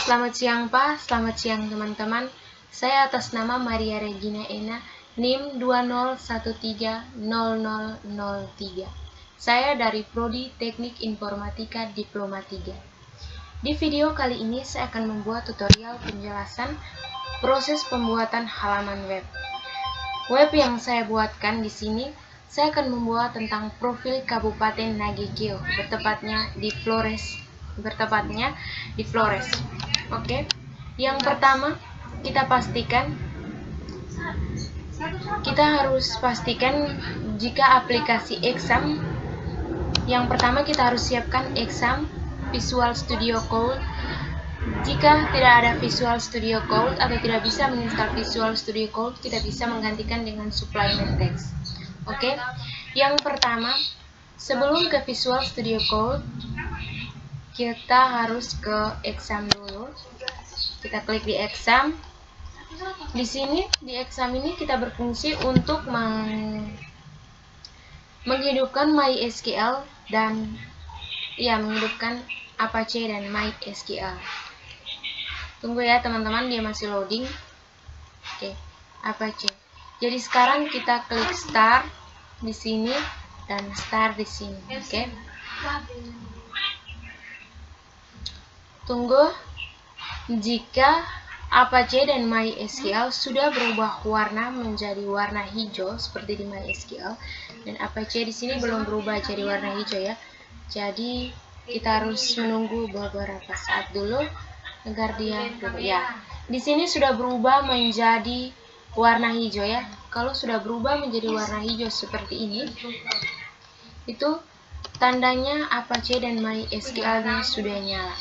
Selamat siang Pak, selamat siang teman-teman. Saya atas nama Maria Regina Ena, NIM 20130003. Saya dari Prodi Teknik Informatika Diploma 3. Di video kali ini saya akan membuat tutorial penjelasan proses pembuatan halaman web. Web yang saya buatkan di sini, saya akan membuat tentang profil Kabupaten Nagekeo, bertepatnya di Flores. Oke. Yang pertama, kita harus pastikan jika aplikasi Exam. Yang pertama kita harus siapkan Exam, Visual Studio Code. Jika tidak ada Visual Studio Code atau tidak bisa menginstal Visual Studio Code, kita bisa menggantikan dengan supplement text. Oke. Yang pertama, sebelum ke Visual Studio Code, kita harus ke Exam dulu. Kita klik di Exam. Di sini di Exam ini kita berfungsi untuk menghidupkan MySQL dan menghidupkan Apache dan MySQL. Tunggu ya teman-teman, dia masih loading. Oke, Apache. Jadi sekarang kita klik Start di sini dan Start di sini. Oke. Tunggu. Jika Apache dan MySQL sudah berubah warna menjadi warna hijau seperti di MySQL, dan Apache di sini belum berubah jadi warna hijau ya. Jadi kita harus menunggu beberapa saat dulu agar dia berubah. Ya, di sini sudah berubah menjadi warna hijau ya. Kalau sudah berubah menjadi warna hijau seperti ini, itu tandanya Apache dan MySQL-nya sudah nyala.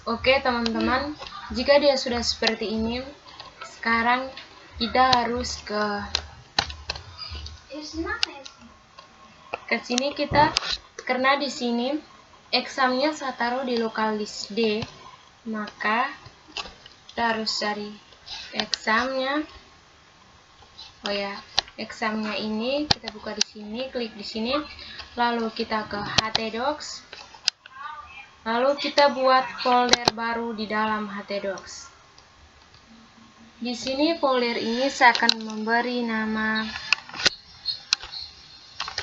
Oke teman-teman, jika dia sudah seperti ini, sekarang kita harus ke sini karena di sini Examnya saya taruh di localdisk D, maka kita harus cari Examnya. Examnya ini kita buka di sini, klik di sini, lalu kita ke htdocs. Lalu kita buat folder baru di dalam htdocs. Di sini folder ini saya akan memberi nama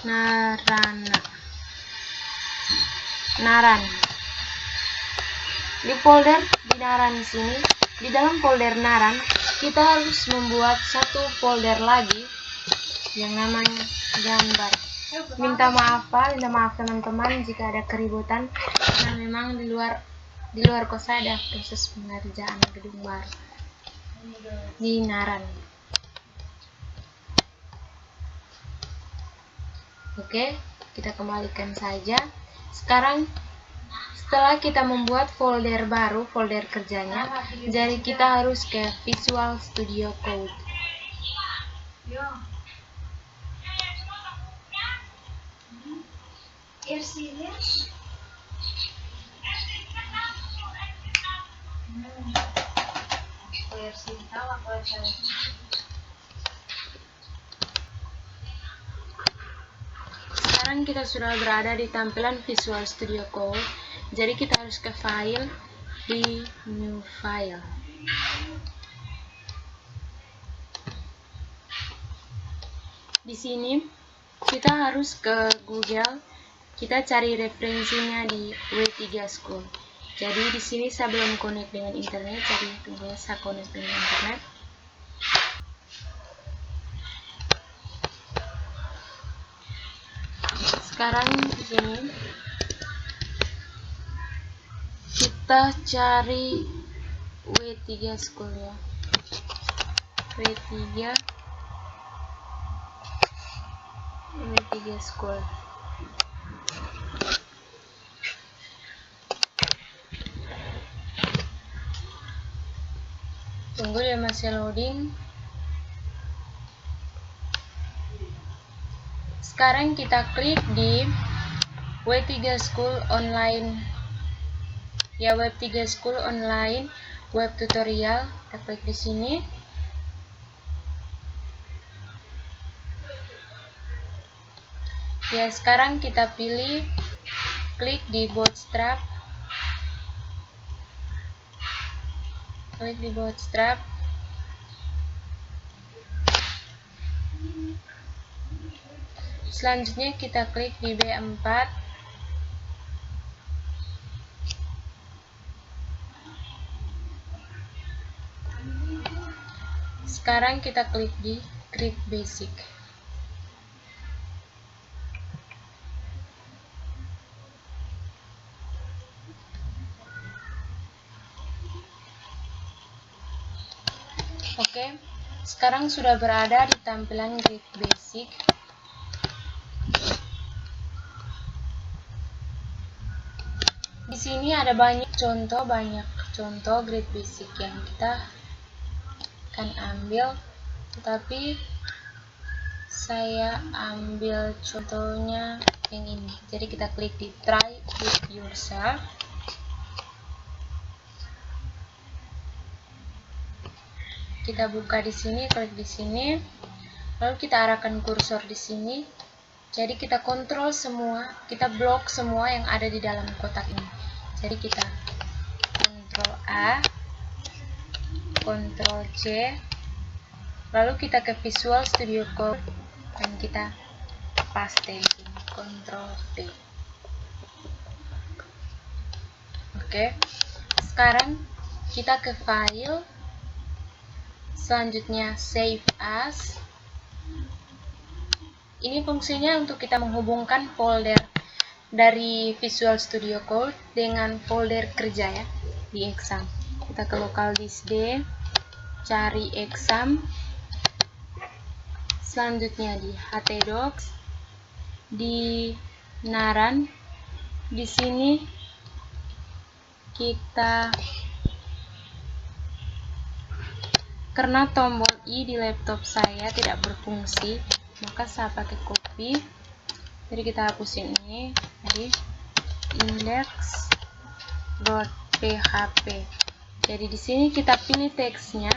Naran. Di folder di Naran sini, di dalam folder Naran, kita harus membuat satu folder lagi yang namanya gambar. Minta maaf teman-teman jika ada keributan, karena memang di luar kos ada proses pengerjaan gedung baru di Naran. Oke, kita kembalikan saja. Sekarang setelah kita membuat folder baru, folder kerjanya, jadi kita harus ke Visual Studio Code. Sekarang kita sudah berada di tampilan Visual Studio Code, jadi kita harus ke File, di New File. Di sini kita harus ke Google, kita cari referensinya di W3 School. Jadi di sini saya belum connect dengan internet, jadi tunggu saya connect dengan internet. Sekarang di sini kita cari W3 School ya. W3 School. Tunggu, dia masih loading. Sekarang kita klik di W3 School Online. Ya, W3 School Online Web Tutorial. Kita klik di sini. Ya, sekarang kita pilih klik di Bootstrap, selanjutnya kita klik di B4, sekarang kita klik di Create Basic. Oke, sekarang sudah berada di tampilan Create Basic. Di sini ada banyak contoh Create Basic yang kita akan ambil, tetapi saya ambil contohnya yang ini. Jadi kita klik di Try it yourself. Kita buka di sini, klik di sini, lalu kita arahkan kursor di sini. Jadi kita kontrol semua, kita blok semua yang ada di dalam kotak ini. Jadi kita Ctrl A, Ctrl C, lalu kita ke Visual Studio Code dan kita paste di sini, Ctrl V. Oke, sekarang kita ke File. Selanjutnya Save As. Ini fungsinya untuk kita menghubungkan folder dari Visual Studio Code dengan folder kerja ya di exam. Kita ke local disk D, cari exam. Selanjutnya di htdocs, di naran. Di sini kita, karena tombol I di laptop saya tidak berfungsi, maka saya pakai copy. Jadi kita hapusin ini. Jadi index.php. Jadi di sini kita pilih teksnya.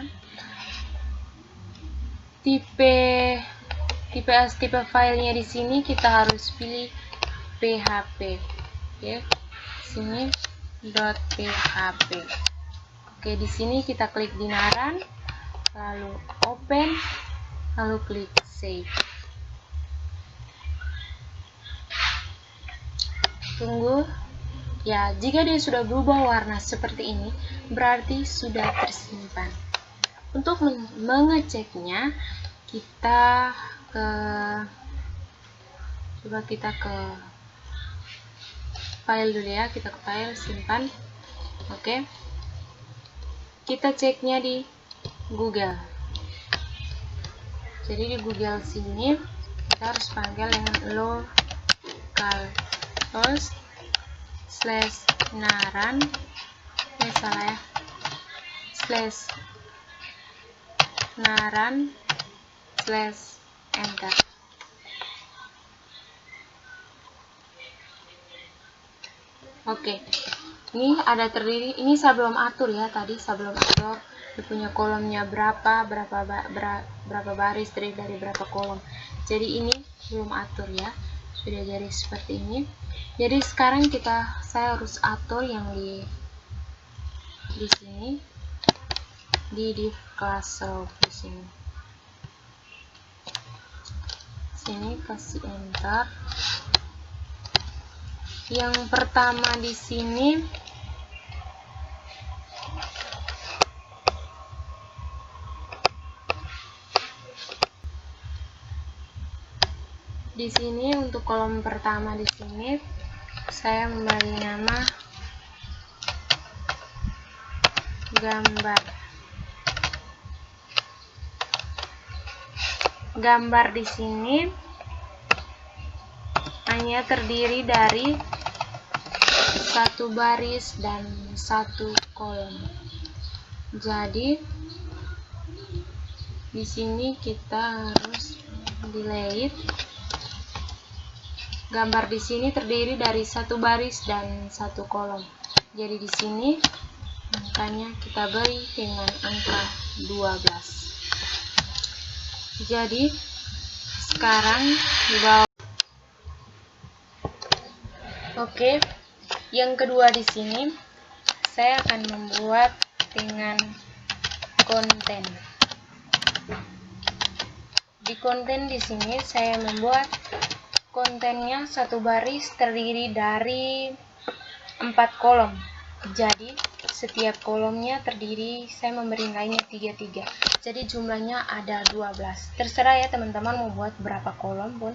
Tipe filenya di sini kita harus pilih PHP. Oke. Sini .php. Oke, di sini kita klik di naran, lalu open, lalu klik save. Tunggu ya, jika dia sudah berubah warna seperti ini berarti sudah tersimpan. Untuk mengeceknya kita coba kita ke file dulu ya, kita ke file, simpan. Oke, kita ceknya di Google. Jadi di Google sini kita harus panggil dengan localhost /naran, salah ya, /naran/enter. Oke, ini ada terdiri, ini saya belum atur ya, tadi saya belum atur dia punya kolomnya berapa baris, terdiri dari berapa kolom. Jadi ini belum atur ya, sudah jadi seperti ini. Jadi sekarang saya harus atur yang di sini, di div class row di sini. Sini kasih enter. Yang pertama di sini untuk kolom pertama di sini saya memberi nama gambar di sini hanya terdiri dari satu baris dan satu kolom. Jadi di sini kita harus delete. Gambar di sini terdiri dari satu baris dan satu kolom. Jadi di sini angkanya kita beri dengan angka 12. Jadi sekarang di bawah. Oke, yang kedua di sini saya akan membuat dengan konten. Di konten di sini saya membuat kontennya satu baris terdiri dari 4 kolom. Jadi setiap kolomnya terdiri, saya memberi nilainya 33. Jadi jumlahnya ada 12. Terserah ya teman-teman mau buat berapa kolom pun.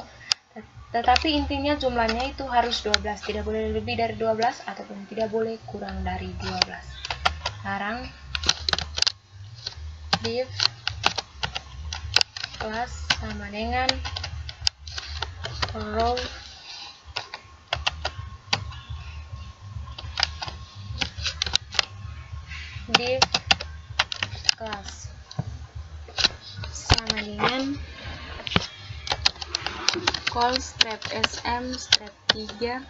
Tetapi intinya jumlahnya itu harus 12. Tidak boleh lebih dari 12 ataupun tidak boleh kurang dari 12. Sekarang div kelas sama dengan row div kelas sama dengan call strap sm strap 3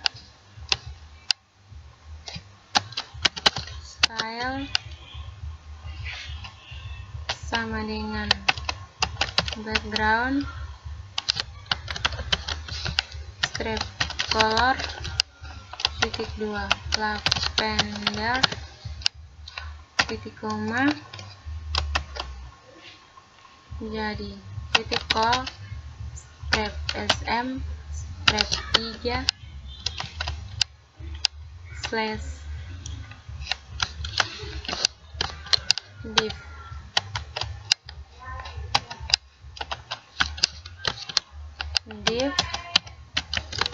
style sama dengan background strap color titik 2 lavender titik koma jadi titik call strap sm strap 3 slash div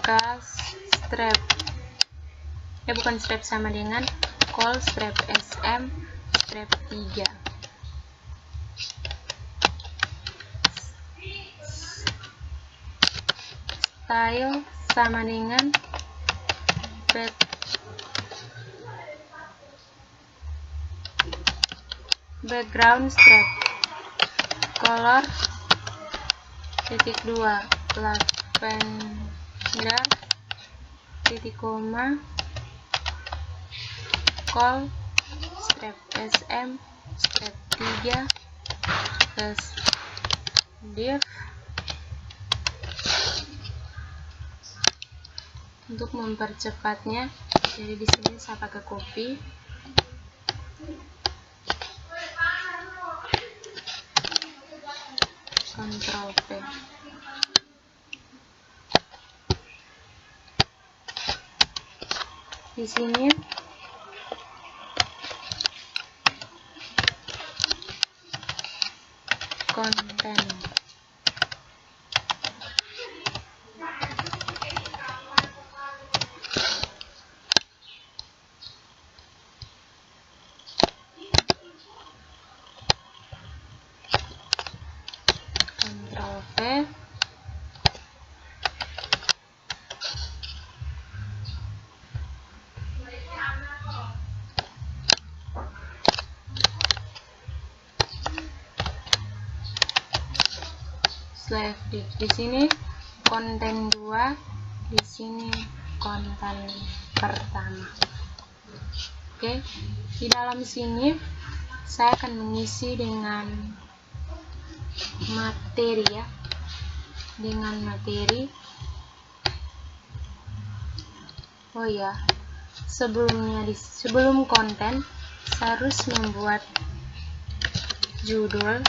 kelas strap bukan strap sama dengan call strap sm strap 3 style sama dengan background strap color titik 2 lavender titik koma call strap sm strap 3 plus div. Untuk mempercepatnya, jadi di sini saya pakai copy. Ctrl P. Di sini konten. Ctrl V. Slash di sini konten 2, di sini konten pertama. Oke, di dalam sini saya akan mengisi dengan materi ya, dengan materi. Oh ya, sebelum konten saya harus membuat judul.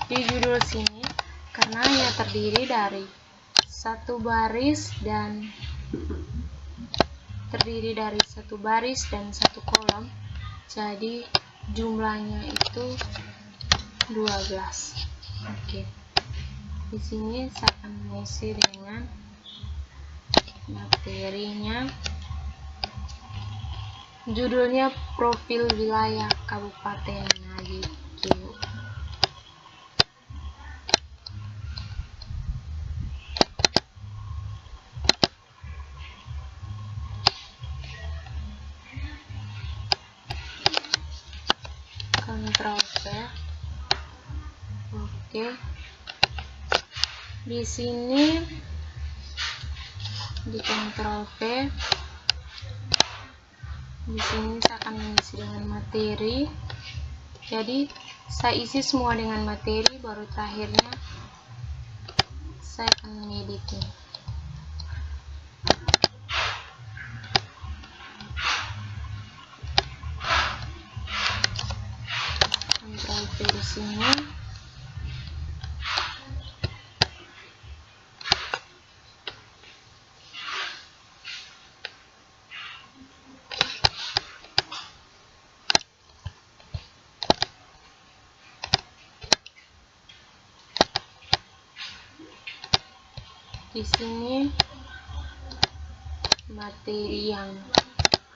Di judul sini karena hanya terdiri dari satu baris dan satu kolom, jadi jumlahnya itu 12. Oke. Di sini saya akan mengisi dengan materinya. Judulnya profil wilayah Kabupaten Nagito. Ctrl V. Oke. Di sini di Ctrl V. Di sini saya akan mengisi dengan materi. Jadi Saya isi semua dengan materi, baru terakhirnya saya akan mengeditnya. Ctrl V di sini. Di sini materi yang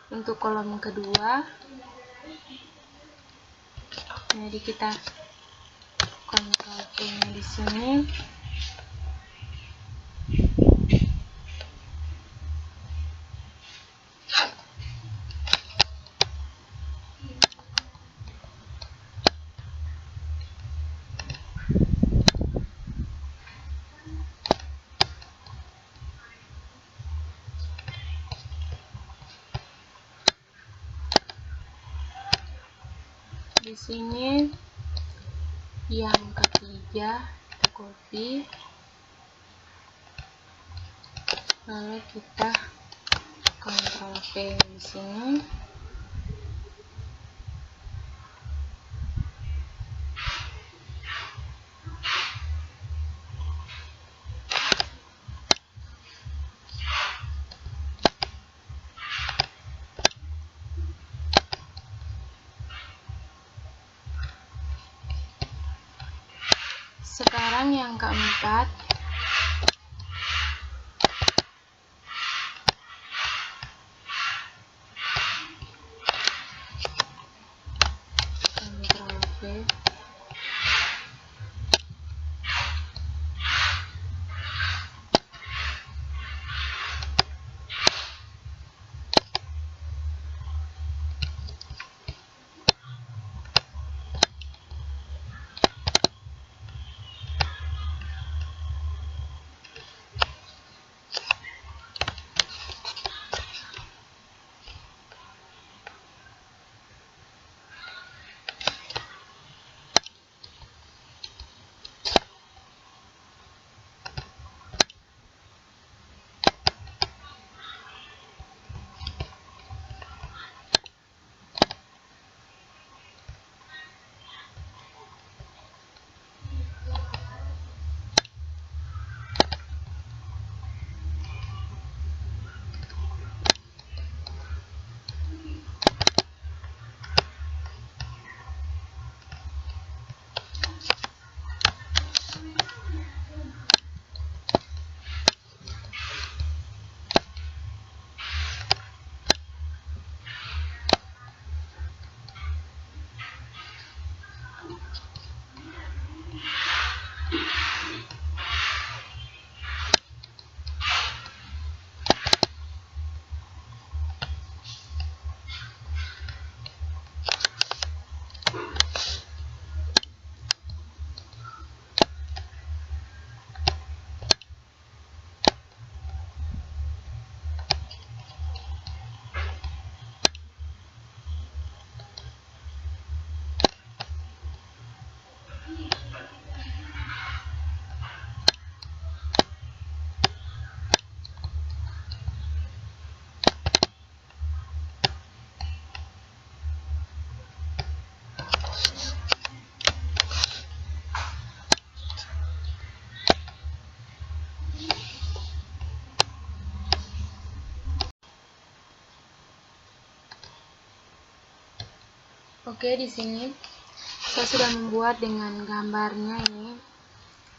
untuk kolom kedua. Jadi kita Ctrl V-nya di sini. Di sini yang ketiga kita copy, lalu kita Ctrl V di sini. Sekarang yang keempat, Ctrl V. Oke, di sini saya sudah membuat dengan gambarnya ini.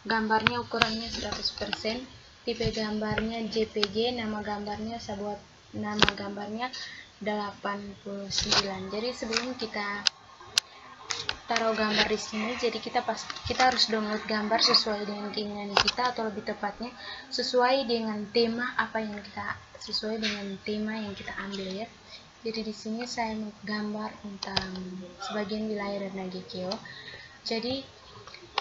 Gambarnya ukurannya 100%, tipe gambarnya JPG, nama gambarnya saya buat nama gambarnya 89. Jadi sebelum kita taruh gambar di sini, jadi kita harus download gambar sesuai dengan keinginan kita, atau lebih tepatnya sesuai dengan tema sesuai dengan tema yang kita ambil ya. Jadi di sini saya menggambar tentang sebagian wilayah dan Nagekeo. Jadi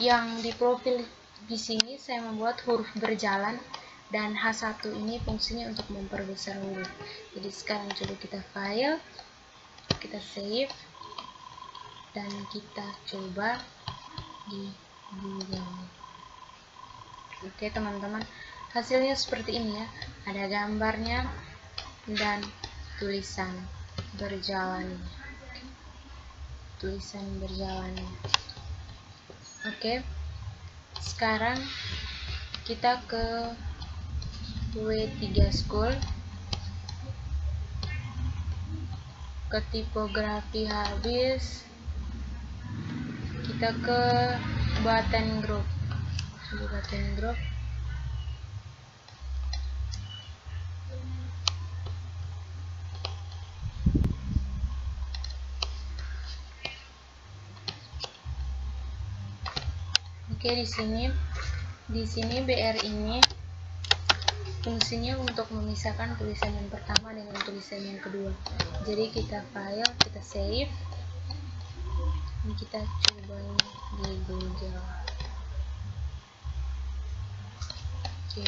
yang di profil di sini saya membuat huruf berjalan, dan H1 ini fungsinya untuk memperbesar huruf. Jadi sekarang coba kita file, kita save. dan kita coba di Google. Oke teman-teman, hasilnya seperti ini ya, ada gambarnya dan tulisan berjalan. Oke, sekarang kita ke W3 School, ke tipografi habis, kita ke button group. Oke, di sini BR ini fungsinya untuk memisahkan tulisan yang pertama dengan tulisan yang kedua. Jadi kita file, kita save. Ini kita coba di Google. Oke,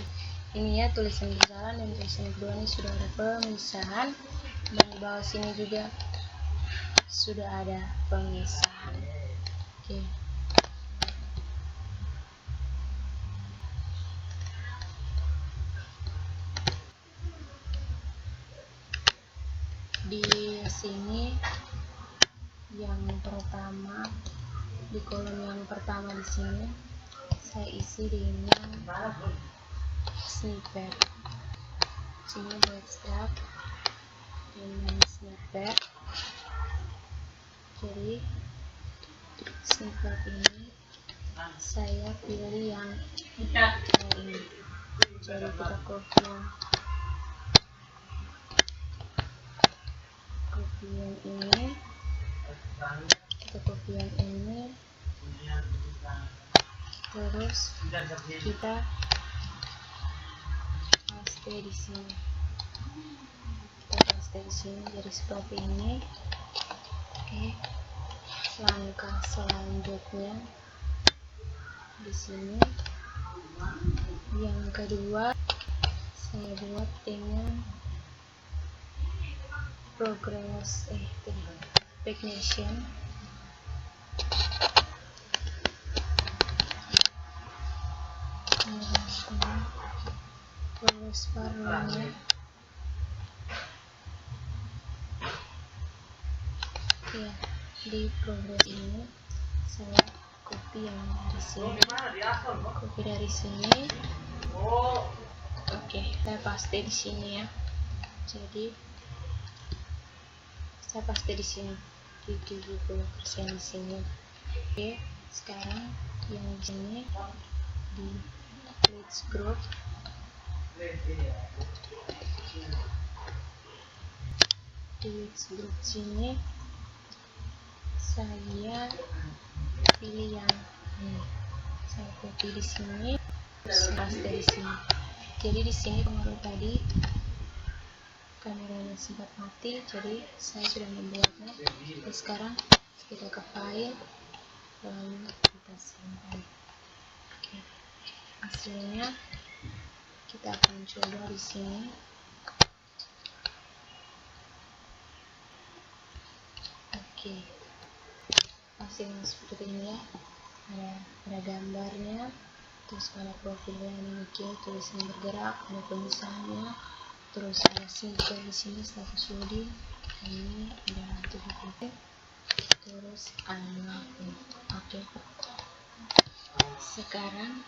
ini ya tulisan berjalan dan tulisan kedua ini sudah ada pemisahan, dan di bawah sini juga sudah ada pemisahan. Oke. Di sini yang pertama, di kolom yang pertama di sini saya isi dengan snippet. Sini buat extract dengan snippet. Jadi snippet ini saya pilih yang ini. Jadi kita copy yang ini, terus kita paste di sini. Jadi seperti ini. Oke, langkah selanjutnya di sini yang kedua saya buat dengan Pagination. Progress bar-nya ya, di progress ini saya copy yang dari sini, Oke, saya paste di sini ya. Jadi saya paste di sini di 70% di sini. Oke, sekarang yang di sini di Let's Group. Di Let's Group sini saya pilih yang ini. Saya copy di sini, terus paste di sini. Jadi di sini kemarin tadi kameranya sempat mati, jadi saya sudah membuatnya. Dan sekarang kita ke file, lalu kita simpan. Oke, hasilnya kita akan coba di sini. Oke, hasilnya seperti ini ya. Ada gambarnya, terus ada profilnya ini, tulisan bergerak, ada pemisahannya, terus ada snippet di sini, status loading, ini ada tujuh, terus ada oke. Sekarang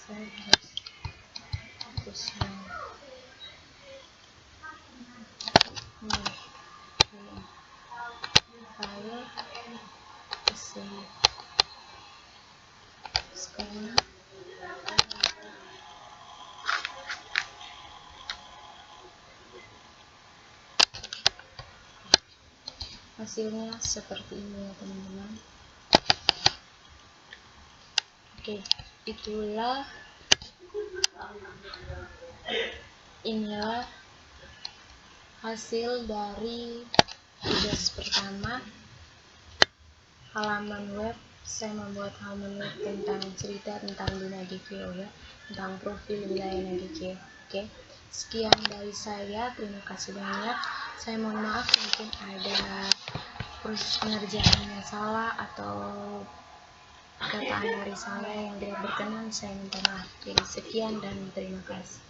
saya harus hapus yang file save. Sekarang hasilnya seperti ini ya teman-teman. Oke, inilah hasil dari tugas pertama, halaman web. Saya membuat halaman web tentang cerita tentang Dina GKO ya, tentang profil wilayah GKO. Oke, Sekian dari saya, terima kasih banyak. Saya mohon maaf mungkin ada proses pengerjaannya salah atau perkataan dari saya yang tidak berkenan, saya minta maaf. Jadi sekian dan terima kasih.